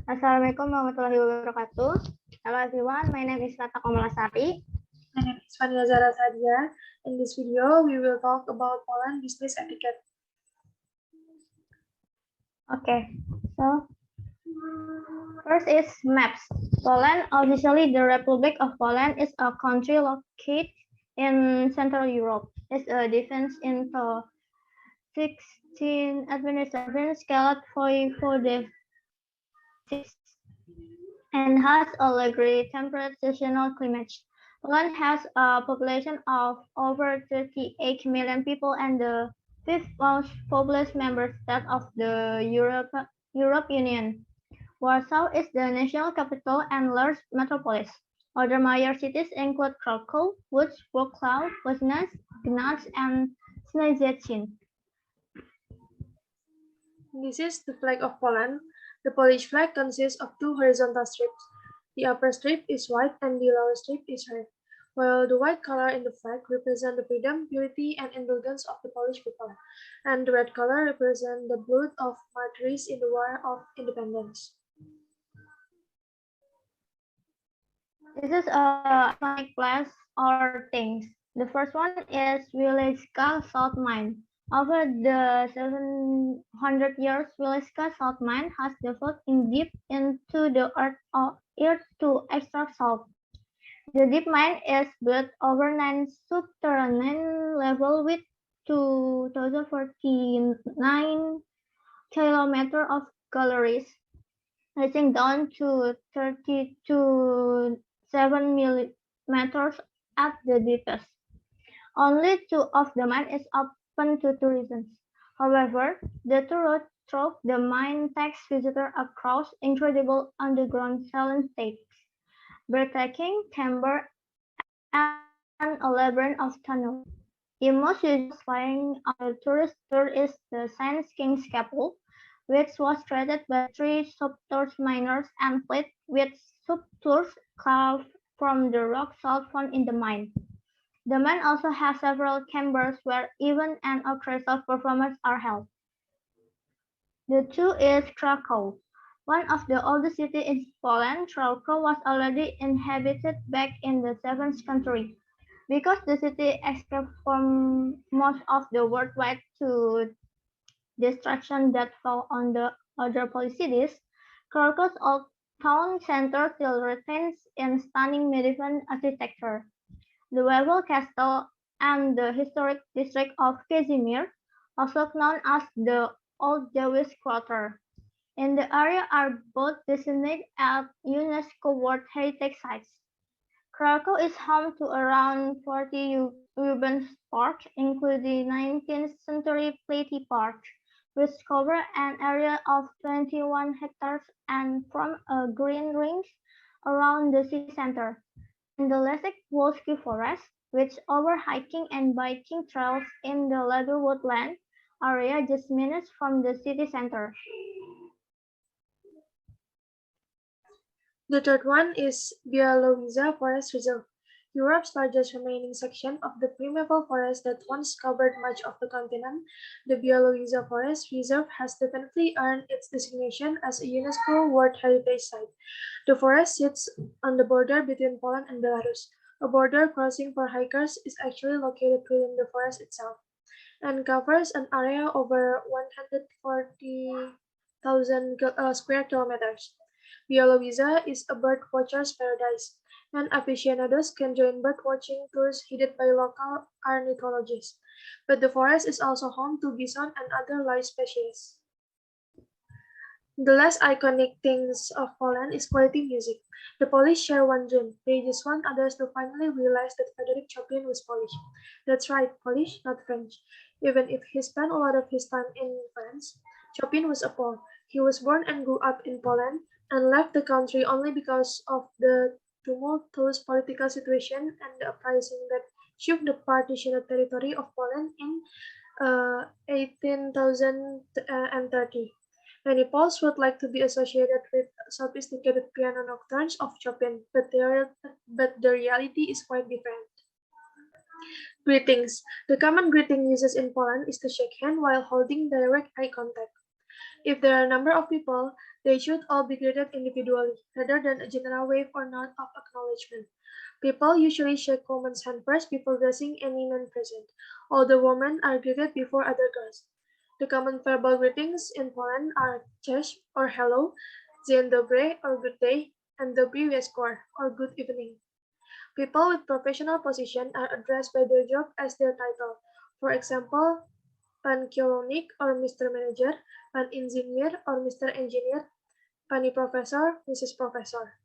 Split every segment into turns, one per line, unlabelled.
Assalamualaikum warahmatullahi wabarakatuh. Hello everyone, my name is Ratna Komalasari.
My name is Vania Zahra Saadiya. In this video, we will talk about Poland business etiquette.
Okay, so first is maps. Poland, officially the Republic of Poland, is a country located in Central Europe. It's a defense into 1687 scaled voivodeship and has a great temperate seasonal climate. Poland has a population of over 38 million people and the fifth most populous member state of the Europe Union. Warsaw is the national capital and largest metropolis. Other major cities include Krakow, Łódź, Wrocław, Poznań, Gdańsk, and Szczecin.
This is the flag of Poland. The Polish flag consists of two horizontal strips. The upper strip is white and the lower strip is red, while the white color in the flag represents the freedom, purity, and indulgence of the Polish people, and the red color represents the blood of martyrs in the War of Independence.
This is a iconic place or things. The first one is Wieliczka Salt Mine. Over the 700 years, Wieliczka Salt Mine has developed deep into the earth to extract salt. The deep mine is built over 9 subterranean levels with 2,049 kilometers of galleries, reaching down to 32.7 millimeters at the deepest. Only two of the mine is open to tourism. However, the tour route through the mine takes visitors across incredible underground landscapes, breathtaking timber, and a labyrinth of tunnels. The most satisfying of the tourist tour is the Saint King's Chapel, which was created by three subtours miners and filled with subtours carved from the rock salt found in the mine. The mine also has several chambers where events and orchestral performances are held. The two is Krakow. One of the oldest cities in Poland, Krakow was already inhabited back in the 7th century. Because the city escaped from most of the worldwide to destruction that fell on the other Polish cities, Krakow's old town center still retains in stunning medieval architecture. The Wawel Castle and the historic district of Kazimir, also known as the Old Jewish Quarter, in the area are both designated as UNESCO World Heritage Sites. Krakow is home to around 40 urban parks, including 19th century Platy Park, which covers an area of 21 hectares and forms a green ring around the city center, and the Lesek Wolski Forest, which offers hiking and biking trails in the Leather Woodland area just minutes from the city center.
The third one is Białowieża Forest Reserve, Europe's largest remaining section of the primeval forest that once covered much of the continent. The Białowieża Forest Reserve has definitely earned its designation as a UNESCO World Heritage Site. The forest sits on the border between Poland and Belarus. A border crossing for hikers is actually located within the forest itself and covers an area over 140,000 square kilometers. Białowieża is a bird watcher's paradise, and aficionados can join bird watching tours headed by local ornithologists. But the forest is also home to bison and other live species. The less iconic things of Poland is quality music. The Polish share one dream. They just want others to finally realize that Frederick Chopin was Polish. That's right, Polish, not French. Even if he spent a lot of his time in France, Chopin was a Pole. He was born and grew up in Poland and left the country only because of the tumultuous political situation and the uprising that shook the partitioned territory of Poland in 1830. Many Poles would like to be associated with sophisticated piano nocturnes of Chopin, but the reality is quite different. Greetings. The common greeting used in Poland is to shake hands while holding direct eye contact. If there are a number of people, They should all be greeted individually, rather than a general wave or nod of acknowledgement. People usually shake women's hand first before greeting any man present. Older women are greeted before other girls. The common verbal greetings in Poland are cześć or hello, dzień dobry or good day, and dobry wieczór or good evening. People with professional position are addressed by their job as their title. For example, Pan Kierownik or Mr. Manager, Pan Engineer or Mr. Engineer, Pani Professor, Mrs. Professor.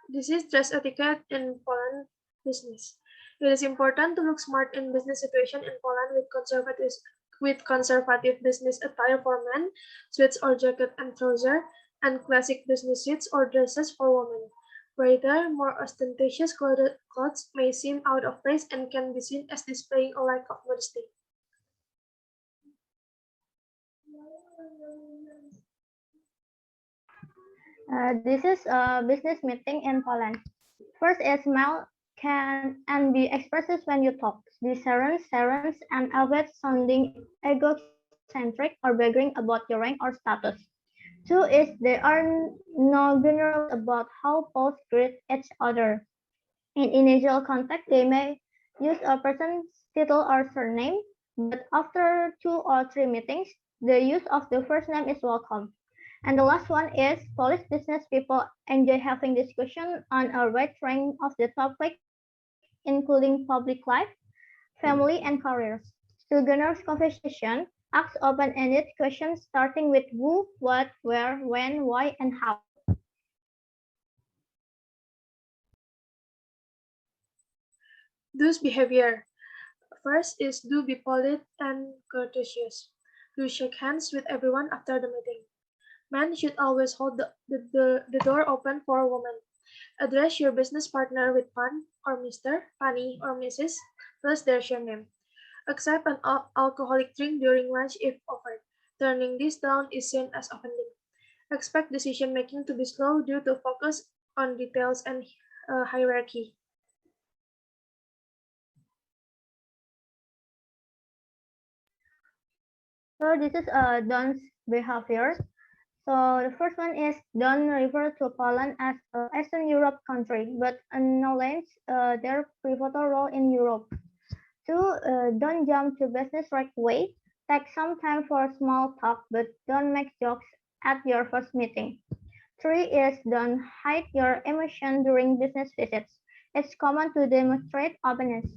This is dress etiquette in Poland business. It is important to look smart in business situation in Poland with conservative business attire for men, suits or jacket and trouser, and classic business suits or dresses for women. Brighter, more ostentatious clothes may seem out of place and can be seen as displaying a lack of modesty.
This is a business meeting in Poland. First, a smile can and be expressive when you talk. The sirens and avoid sounding egocentric or bragging about your rank or status. Two is there are no general about how both greet each other. In initial contact, they may use a person's title or surname, but after 2 or 3 meetings, the use of the first name is welcome. And the last one is Polish business people enjoy having discussion on a wide range of the topic, including public life, family, and careers. Beginners conversation asks open-ended questions starting with who, what, where, when, why, and how.
Those behavior. First is do be polite and courteous. Do shake hands with everyone after the meeting. Men should always hold the door open for women. Address your business partner with Pan or Mr., Pani or Mrs., plus their surname. Accept an alcoholic drink during lunch if offered. Turning this down is seen as offending. Expect decision making to be slow due to focus on details and hierarchy.
So this is Don's behavior. So the first one is don't refer to Poland as a Eastern Europe country, but acknowledge their pivotal role in Europe. Two, don't jump to business right away. Take some time for small talk, but don't make jokes at your first meeting. Three is don't hide your emotion during business visits. It's common to demonstrate openness.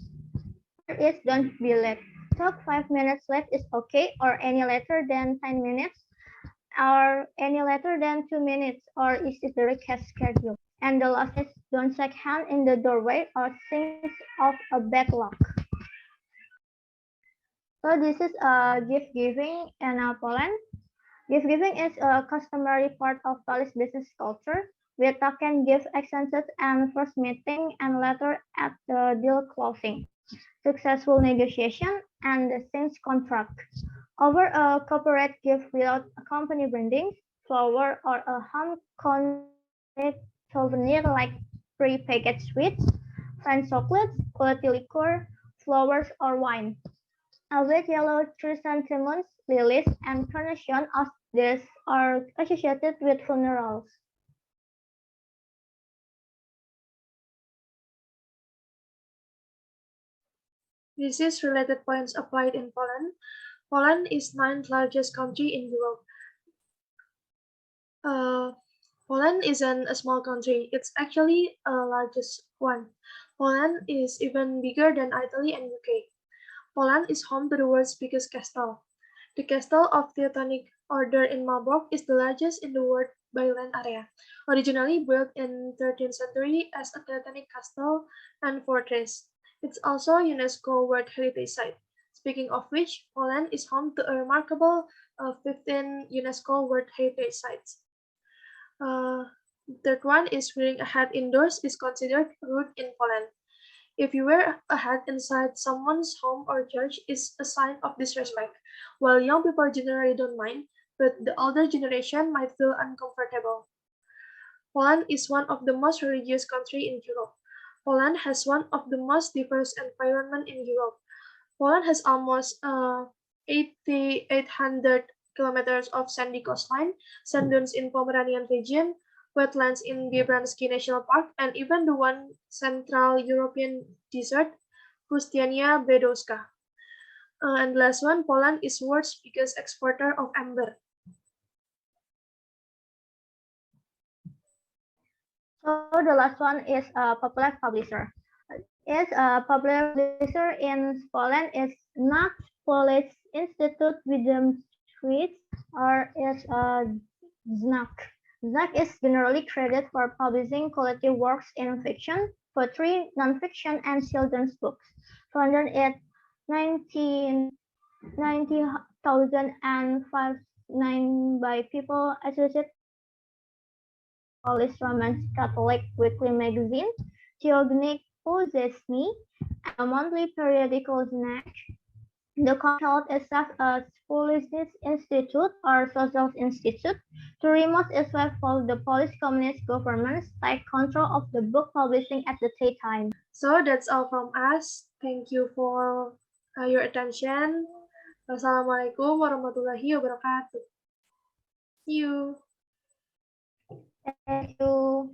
Four is don't be late. Talk 5 minutes late is okay, or any later than 10 minutes, or any later than 2 minutes, or is it the request schedule? And the last is don't shake hand in the doorway or things of a bad luck. So this is gift giving in Poland. Gift giving is a customary part of Polish business culture. We token gift exchanges and first meeting and later at the deal closing, successful negotiation, and the sales contract. Over a corporate gift without a company branding, flower or a home connect souvenir like pre-packaged sweets, fine chocolates, quality liquor, flowers or wine. Avoid yellow chrysanthemums, lilies, and carnation as these are associated with funerals.
This is related points applied in Poland. Poland is ninth largest country in Europe. Uh, Poland isn't a small country, it's actually a largest one. Poland is even bigger than Italy and UK. Poland is home to the world's biggest castle. The castle of Teutonic Order in Marburg is the largest in the world by land area. Originally built in 13th century as a Teutonic castle and fortress, it's also a UNESCO World Heritage Site. Speaking of which, Poland is home to a remarkable 15 UNESCO World Heritage Sites. Uh, the third one is wearing a hat indoors is considered rude in Poland. If you wear a hat inside someone's home or church, it's a sign of disrespect. While young people generally don't mind, but the older generation might feel uncomfortable. Poland is one of the most religious countries in Europe. Poland has one of the most diverse environment in Europe. Poland has almost 800 kilometers of sandy coastline, sand dunes in Pomeranian region, wetlands in Biebrzański National Park, and even the one Central European desert, Pustyania Bedowska. And the last one, Poland is world's biggest exporter of amber.
So the last one is a popular publisher. Is a popular publisher in Poland is not Polish Institute Street or is a Znak. Znak is generally credited for publishing quality works in fiction, poetry, nonfiction, and children's books. Founded in 1990,005 by people associated Polish Roman Catholic weekly magazine, Tygodnik Powszechny, and the monthly periodical Znak. The company held itself as Polish Institute or Social Institute to remove itself from the Polish Communist government's tight control of the book publishing at the time.
So that's all from us. Thank you for your attention. Wassalamualaikum warahmatullahi wabarakatuh. See you.
Thank you.